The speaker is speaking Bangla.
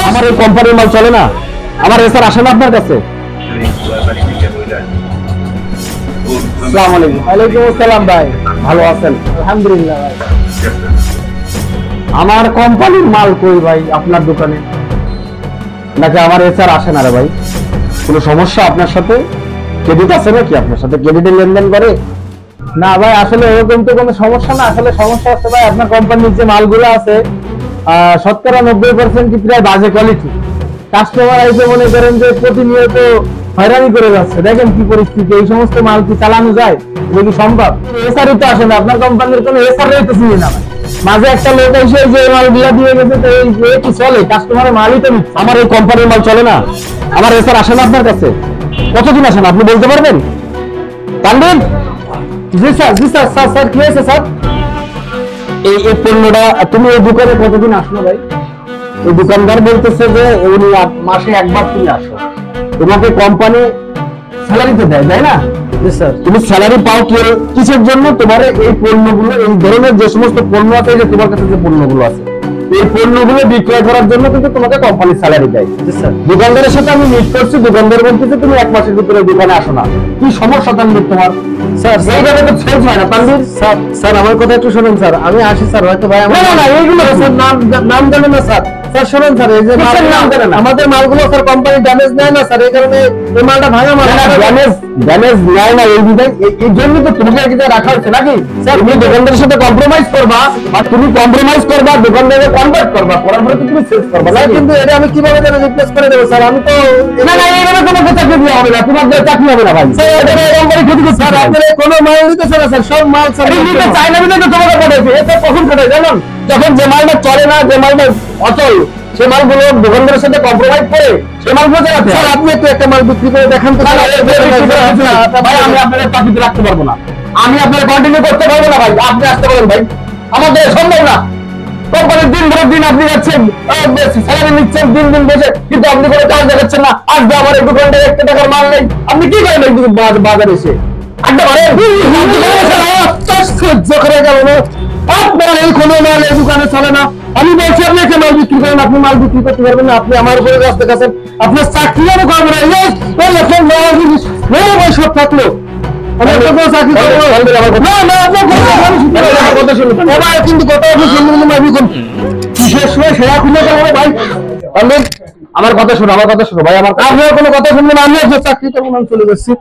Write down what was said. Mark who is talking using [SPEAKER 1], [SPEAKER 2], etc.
[SPEAKER 1] আমার এই কোম্পানির মাল চলে না, আমার এসআর আসে না আপনার কাছে। আসসালামু আলাইকুম। ওয়ালাইকুম আসসালাম ভাই, ভালো আছেন? আলহামদুলিল্লাহ ভাই। আমার কোম্পানির মাল কই ভাই আপনার দোকানে? নাকি আমার এসআর আসে না রে ভাই? কোনো সমস্যা আপনার সাথে? ক্রেডিট আছে নাকি আপনার সাথে? ক্রেডিটের লেনদেন করে? না ভাই, আসলে এরকম তো কোনো সমস্যা না। আসলে সমস্যা হচ্ছে ভাই, আপনার কোম্পানির যে মালগুলো আছে শতকরা 90% কি প্রায় বাজে কোয়ালিটি। কাস্টমার এসে মনে করেন যে প্রতিনিয়ত হয়রানি করে যাচ্ছে। দেখেন কি পরিস্থিতি, এই সমস্ত মাল কি চালানো যায়? এগুলো সম্ভব? এসআরই তো আসে না আপনার কোম্পানির, কোনো এসআর রইতেছি না ভাই। মাঝে একটা লোক এসে যে মালগুলা দিয়ে গেছে, তো এই কি চলে? কাস্টমারের মালই তো নিচ্ছে। আমার এই কোম্পানির মাল চলে না, আমার এসআর আসে না আপনার কাছে। কতদিন আসেন আপনি বলতে পারবেন? তানভীর? জি স্যার, জি স্যার। স্যার স্যার কি হয়েছে স্যার? এই পণ্যটা তুমি এই দোকানে কতদিন আসলো ভাই? এই দোকানদার বলতেছে যে উনি মাসে একবার তুমি আসো, তোমাকে কোম্পানি স্যালারি তো দেয়, তাই না? তুমি স্যালারি পাও কিসের জন্য? তোমার এই পণ্যগুলো, এই ধরনের যে সমস্ত পণ্য আছে, যে তোমার কাছে যে পণ্যগুলো আছে, এই পণ্যগুলো বিক্রয় করার জন্য কিন্তু তোমাকে কোম্পানি স্যালারি দেয়। দোকানদারের সাথে আমি মিট করছি, দোকানদার বলতেছে তুমি 1 মাসের ভিতরে দোকানে আসো না। কি সমস্যা তানভীর তোমার? স্যার এইভাবে তো সেলস হয় না তানভীর। স্যার আমার কথা একটু শুনুন স্যার, আমি আসি স্যার, হয়তো ভাই আমার না এইগুলো স্যার নাম জানেন না স্যার। স্যার শুনুন স্যার, এই যে আমাদের মালগুলো স্যার কোম্পানি ড্যামেজ নেয় না স্যার, এই কারণে এই মালটা ভাঙা মাল। ড্যামেজ নেয় না এই বিধায়, এই জন্য তো তোমাকে একটা রাখা হচ্ছে নাকি? স্যার তুমি দোকানদারের সাথে কম্প্রোমাইজ করবা, আর তুমি কম্প্রোমাইজ করবা, দোকানদারে কনভার্ট করবা, করার পরে তুমি সেলস করবা না। কিন্তু এটা আমি কিভাবে যেন রিপ্লেস করে দেব স্যার? আমি তো না এইভাবে তোমাকে চাকরি দেওয়া হবে না, তোমার চাকরি হবে না ভাই। স্যার এটা এরকম করে ক্ষতি করছে স্যার, আপনারা কোনো মাল নিতেছে না স্যার, সব মাল স্যার নিতে চাই না বলে তো তোমাকে পাঠাইছে। এটা কখন পাঠাই জানেন? যখন যে মালটা চলে না, যে মালটা অচল, সে মালগুলো দোকানদারের সাথে কম্প্রোমাইজ করে সে মালগুলো জানাতে। স্যার আপনি একটু একটা মাল বিক্রি করে দেখান তো। ভাই আমি আপনাদের চাকরিতে রাখতে পারবো না, আমি আপনার কন্টিনিউ করতে পারবো না ভাই। আপনি আসতে পারেন ভাই, আমাদের সম্ভব না। কোম্পানির দিন ভরে দিন আপনি যাচ্ছেন, স্যালারি নিচ্ছেন দিন দিন বসে, কিন্তু আপনি কোনো কাজ দেখাচ্ছেন না। আজকে আমার এই দোকানটা 1 টাকার মাল নেই, আপনি কি করেন এই বাজারে এসে? আড্ডা মারেন? সহ্য করে গেল না আপনার এই কোনো মাল এই দোকানে চলে না। আমি বলছি আপনি একটা মাল বিক্রি করেন, আপনি মাল বিক্রি করতে পারবেন না, আপনি আমার উপরে রাস্তা কাছেন, আপনার চাকরি আমি করবো না। সব থাকলো আমার কথা শুনো, আমার কথা শুনো ভাই, আমার আপনার কোনো কথা শুনবেন, আমি চাকরি করবো না, চলে যাচ্ছি।